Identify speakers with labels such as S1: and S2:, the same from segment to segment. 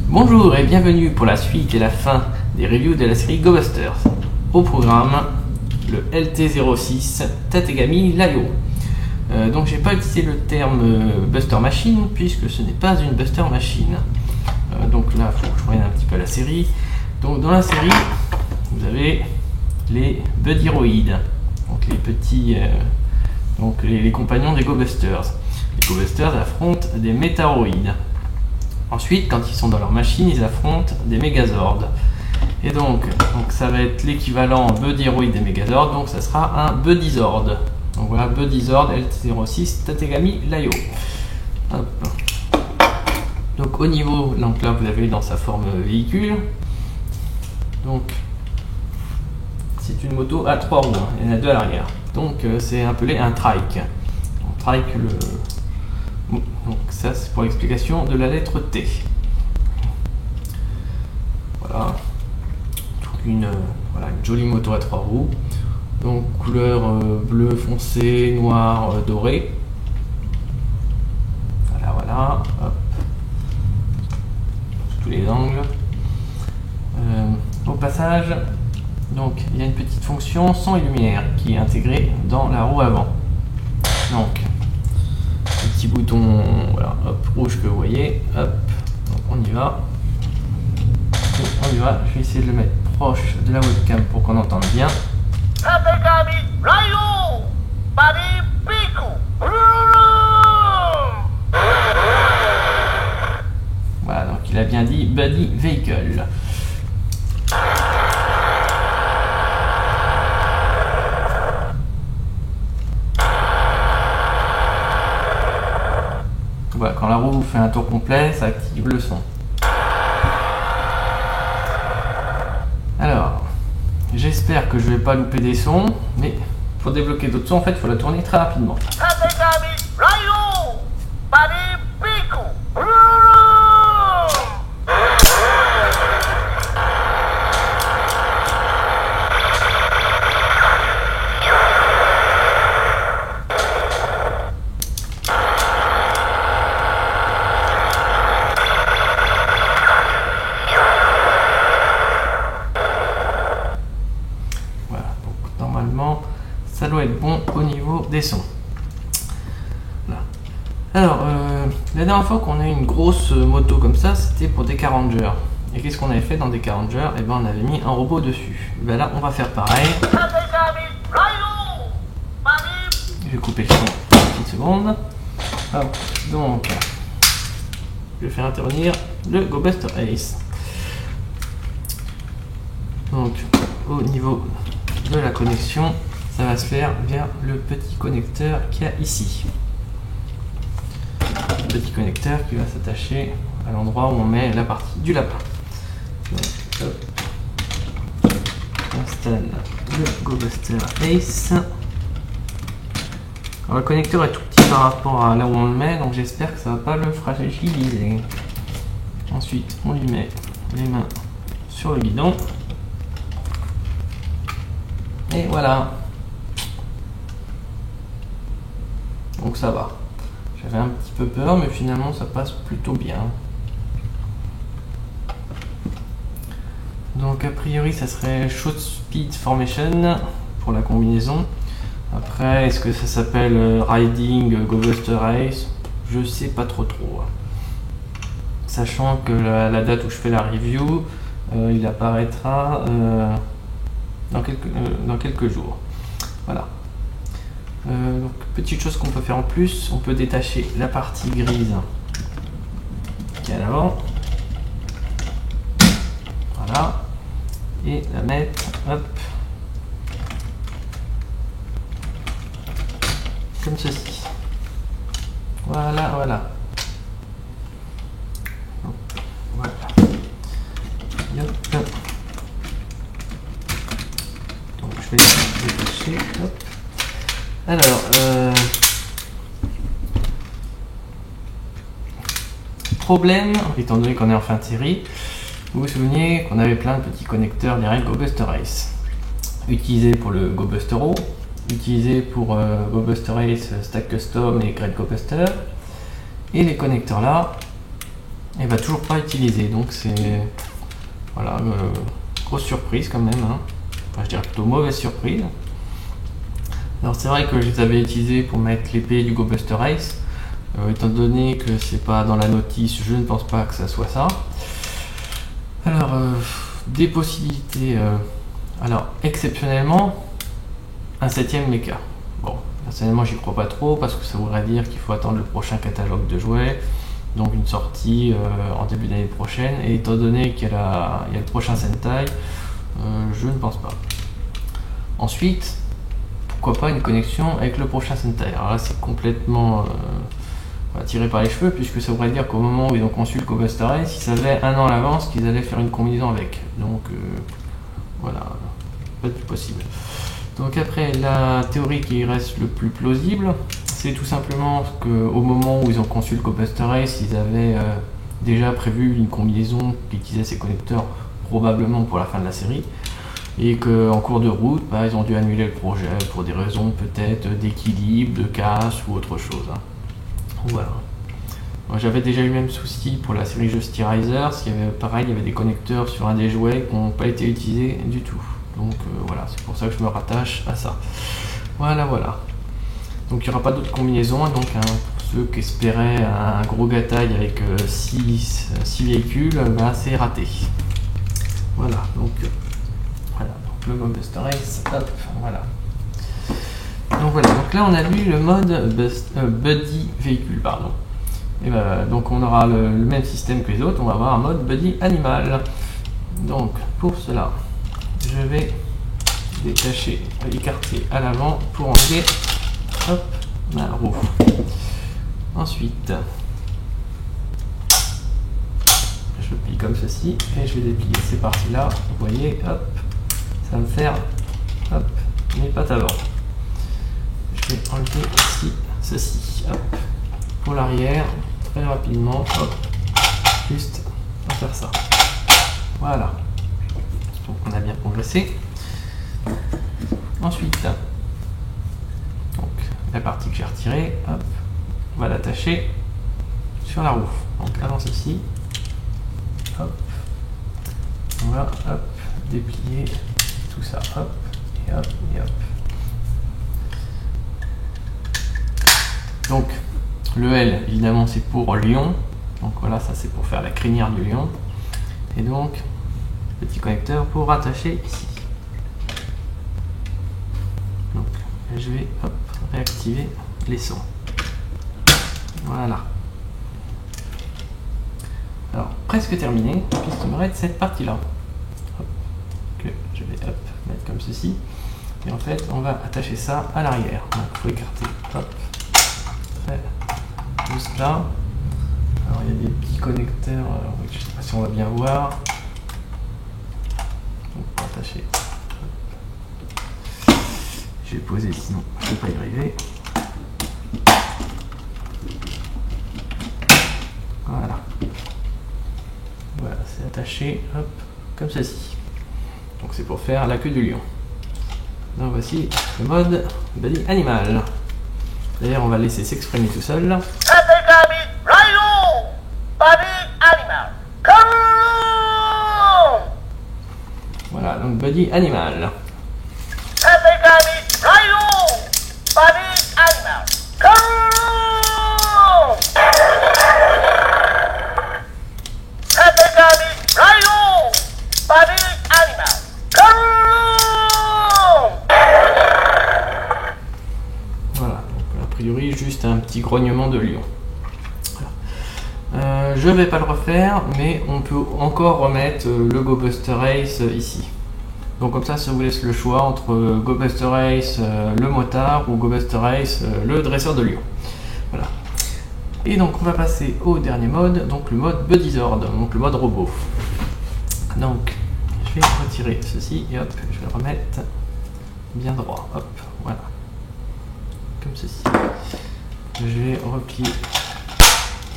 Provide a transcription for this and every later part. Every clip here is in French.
S1: Bonjour et bienvenue pour la suite et la fin des reviews de la série Go Busters. Au programme, le LT06 Tategami Layo. Donc j'ai pas utilisé le terme Buster Machine puisque ce n'est pas une Buster Machine. Donc là, il faut que je revienne un petit peu à la série. Donc dans la série, vous avez les Buddyroïdes, donc les petits, donc les compagnons des Go Busters. Les Go Busters affrontent des Métaroïdes. Ensuite, quand ils sont dans leur machine, ils affrontent des Megazords. Et donc ça va être l'équivalent Buddyroid des Megazords, donc ça sera un Buddyzord. Donc voilà, Buddyzord LT06 Tategami Layo. Hop. Donc au niveau, donc là vous avez dans sa forme véhicule. Donc c'est une moto à 3 roues, hein. Il y en a 2 à l'arrière. Donc c'est appelé un trike. Donc, trike donc ça c'est pour l'explication de la lettre T. Voilà. Une jolie moto à 3 roues. Donc couleur bleu foncé, noir, doré. Voilà. Hop. Sous tous les angles. Au passage, donc il y a une petite fonction son et lumière qui est intégrée dans la roue avant. Donc petit bouton, voilà, hop, rouge que vous voyez, hop, donc on y va. On y va, je vais essayer de le mettre proche de la webcam pour qu'on entende bien. Voilà, donc il a bien dit Buddy Vehicle. Voilà, quand la roue fait un tour complet, ça active le son. Alors, j'espère que je vais pas louper des sons, mais pour débloquer d'autres sons, en fait, il faut la tourner très rapidement. Ça doit être bon au niveau des sons. Voilà. Alors, la dernière fois qu'on a eu une grosse moto comme ça, c'était pour Deca Ranger. Et qu'est-ce qu'on avait fait dans Deca Ranger? Et ben, on avait mis un robot dessus. Et ben là, on va faire pareil. Je vais couper le son une petite seconde. Hop. Donc, je vais faire intervenir le Go Buster Ace. Donc, au niveau de la connexion, ça va se faire via le petit connecteur qu'il y a ici. Le petit connecteur qui va s'attacher à l'endroit où on met la partie du lapin. Donc, hop. On installe le Go Buster Ace. Alors, le connecteur est tout petit par rapport à là où on le met, donc j'espère que ça va pas le fragiliser. Ensuite, on lui met les mains sur le guidon. Et voilà. Donc ça va. J'avais un petit peu peur, mais finalement ça passe plutôt bien. Donc a priori ça serait Show Speed Formation pour la combinaison. Après, est-ce que ça s'appelle Riding Go Buster Race? Je sais pas trop. Sachant que la date où je fais la review, il apparaîtra dans quelques jours. Voilà. Donc, petite chose qu'on peut faire en plus, on peut détacher la partie grise qui est à l'avant. Voilà. Et la mettre, hop, comme ceci. Voilà. Voilà. Hop. Donc je vais détacher. Hop. Alors, problème, étant donné qu'on est en fin de série, vous vous souvenez qu'on avait plein de petits connecteurs derrière le Go Buster Ace, utilisés pour le Go Buster O, utilisés pour Go Buster Ace, Stack Custom et Great Go Buster, et les connecteurs là, et il va toujours pas utiliser, donc c'est voilà, grosse surprise quand même, hein. Enfin, je dirais plutôt mauvaise surprise. Alors c'est vrai que je les avais utilisés pour mettre l'épée du Go Buster Ace, étant donné que c'est pas dans la notice, je ne pense pas que ça soit ça. Alors des possibilités, alors exceptionnellement un 7ème mecha. Bon, personnellement j'y crois pas trop parce que ça voudrait dire qu'il faut attendre le prochain catalogue de jouets, donc une sortie en début d'année prochaine, et étant donné qu'il y a le prochain Sentai, je ne pense pas. Ensuite, pourquoi pas une connexion avec le prochain Sentai. Alors là c'est complètement tiré par les cheveux, puisque ça voudrait dire qu'au moment où ils ont conçu le Go Buster Ace, ils savaient un an à l'avance qu'ils allaient faire une combinaison avec, donc voilà, pas du possible. Donc après, la théorie qui reste le plus plausible, c'est tout simplement qu'au moment où ils ont conçu le Go Buster Ace, ils avaient déjà prévu une combinaison qui utilisait ces connecteurs probablement pour la fin de la série, et qu'en cours de route, ils ont dû annuler le projet pour des raisons peut-être d'équilibre, de casse ou autre chose, hein. Voilà. J'avais déjà eu le même souci pour la série Justy Risers, pareil, il y avait des connecteurs sur un des jouets qui n'ont pas été utilisés du tout. Donc voilà, c'est pour ça que je me rattache à ça. Voilà. Donc il n'y aura pas d'autres combinaisons, donc hein, pour ceux qui espéraient un gros gataille avec 6 véhicules, c'est raté. Voilà, donc le Go Buster Ace, hop, voilà. Donc voilà, donc là on a vu le mode Buddy véhicule, pardon. Et donc on aura le même système que les autres, on va avoir un mode Buddy animal. Donc pour cela, je vais détacher, écarter à l'avant pour enlever, hop, ma roue. Ensuite, je plie comme ceci et je vais déplier ces parties-là. Vous voyez, hop, ça va me faire, hop, mes pattes avant. Je vais enlever ici ceci, hop, pour l'arrière, très rapidement, hop, juste à faire ça. Voilà. Donc on a bien progressé. Ensuite, donc la partie que j'ai retirée, hop, on va l'attacher sur la roue. Donc avant ceci, hop, on va hop, déplier tout ça, hop, et hop, et hop. Donc le L évidemment c'est pour lion, donc voilà, ça c'est pour faire la crinière du lion, et donc petit connecteur pour rattacher ici. Donc je vais hop, réactiver les sons. Voilà. Alors presque terminé, puisqu'il me reste cette partie là que je vais hop, mettre comme ceci, et en fait on va attacher ça à l'arrière. Donc il faut écarter, hop, juste là. Alors il y a des petits connecteurs, je ne sais pas si on va bien voir. Donc on va attacher. Je vais poser, sinon je ne peux pas y arriver. Voilà. Voilà, c'est attaché, hop, comme ceci. Donc c'est pour faire la queue du lion. Donc voici le mode Buddy animal. D'ailleurs, on va laisser s'exprimer tout seul. Voilà, donc Buddy animal. Juste un petit grognement de lion. Voilà. Je vais pas le refaire, mais on peut encore remettre le Go Buster Ace ici. Donc comme ça vous laisse le choix entre Go Buster Ace le motard ou Go Buster Ace le dresseur de lion. Voilà. Et donc on va passer au dernier mode, donc le mode Buddy Zord, donc le mode robot. Donc je vais retirer ceci et hop, je vais le remettre bien droit. Hop, voilà. Comme ceci. Je vais replier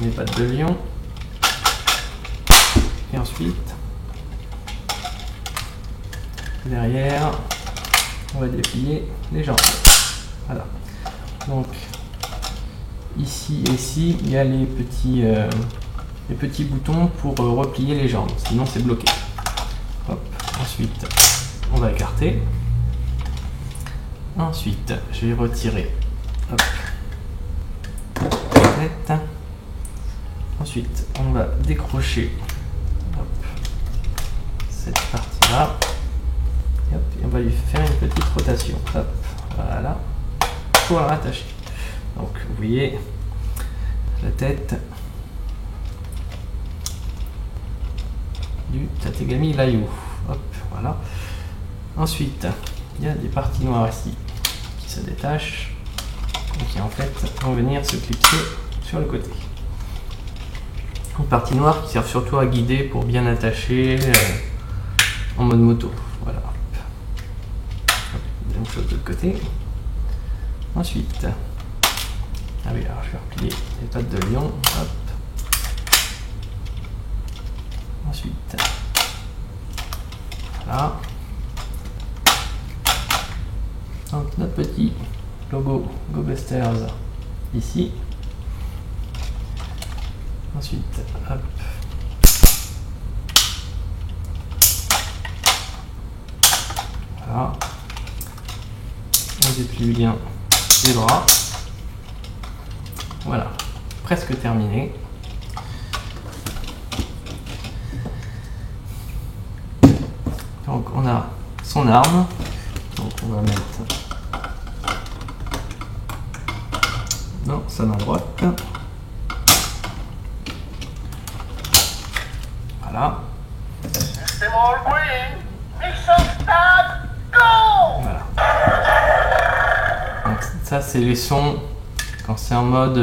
S1: mes pattes de lion et ensuite derrière on va déplier les jambes. Voilà. Donc ici et ici il y a les petits les petits boutons pour replier les jambes, sinon c'est bloqué. Hop. Ensuite, on va écarter. Ensuite, je vais retirer. Hop. Ensuite, on va décrocher cette partie-là. Et on va lui faire une petite rotation. Hop, voilà. Pour la rattacher. Donc, vous voyez la tête du Tategami Layo. Hop, voilà. Ensuite, il y a des parties noires ici qui se détachent et qui en fait vont venir se clipser sur le côté. Une partie noire qui sert surtout à guider pour bien attacher en mode moto. Voilà. Même chose de l'autre côté. Ensuite, ah oui, alors je vais replier les pattes de lion. Hop. Ensuite, voilà. Donc notre petit logo GoBusters ici. Ensuite, hop. Voilà. On déplie bien les bras. Voilà, presque terminé. Donc on a son arme. Donc on va mettre dans sa main droite. Voilà. Voilà. Donc ça c'est les sons quand c'est en mode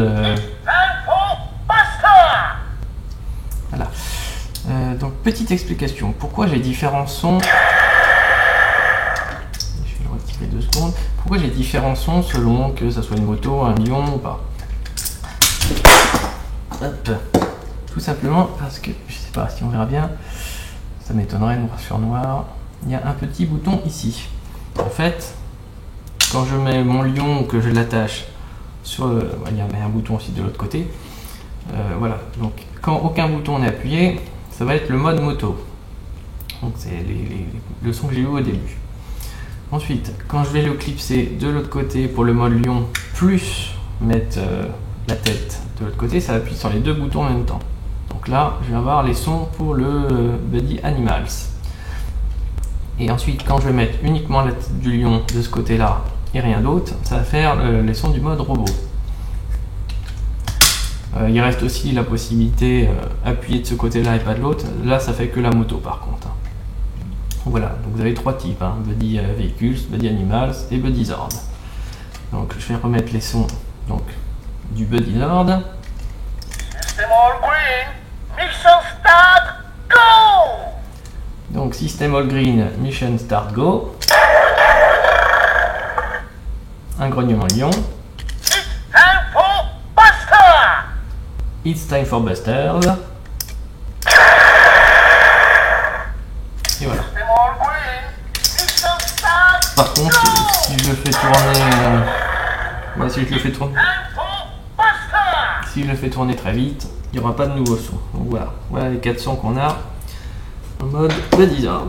S1: voilà. Donc petite explication, pourquoi j'ai différents sons. Je vais le retirer 2 secondes. Pourquoi j'ai différents sons selon que ça soit une moto, un lion ou pas. Hop. Tout simplement parce que, je sais pas si on verra bien, ça m'étonnerait noir sur noir, il y a un petit bouton ici. En fait, quand je mets mon lion ou que je l'attache sur le, il y a un bouton aussi de l'autre côté, voilà, donc quand aucun bouton n'est appuyé, ça va être le mode moto. Donc c'est le son que j'ai eu au début. Ensuite, quand je vais le clipser de l'autre côté pour le mode lion, plus mettre la tête de l'autre côté, ça appuie sur les 2 boutons en même temps. Donc là, je vais avoir les sons pour le Buddy Animals. Et ensuite, quand je vais mettre uniquement la tête du lion de ce côté-là et rien d'autre, ça va faire les sons du mode robot. Il reste aussi la possibilité appuyer de ce côté-là et pas de l'autre. Là, ça fait que la moto par contre. Voilà, donc vous avez 3 types, hein, Buddy Vehicles, Buddy Animals et Buddy Zord. Donc je vais remettre les sons donc, du Buddy Zord. Donc System All Green, Mission Start Go. Un grognement lion. It's time for Busters. Et voilà. Par contre, si je le fais tourner, si je le fais tourner très vite, il n'y aura pas de nouveaux sons. Donc voilà, voilà les 4 sons qu'on a en mode Buddy Zord.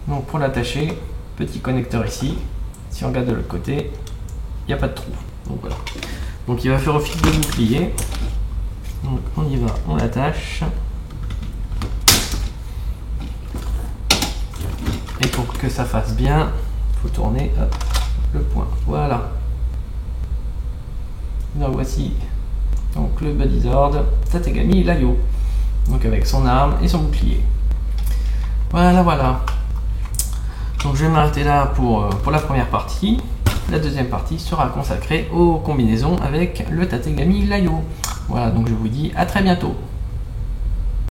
S1: Donc pour l'attacher, petit connecteur ici. Si on regarde de l'autre côté, il n'y a pas de trou. Donc voilà. Donc il va faire office de bouclier. Donc on y va, on l'attache. Et pour que ça fasse bien, il faut tourner hop, le point. Voilà. Donc voici donc le Buddy Zord Tategami Layo. Donc avec son arme et son bouclier. Voilà, voilà. Donc je vais m'arrêter là pour la première partie. La deuxième partie sera consacrée aux combinaisons avec le Tategami Layo. Voilà, donc je vous dis à très bientôt.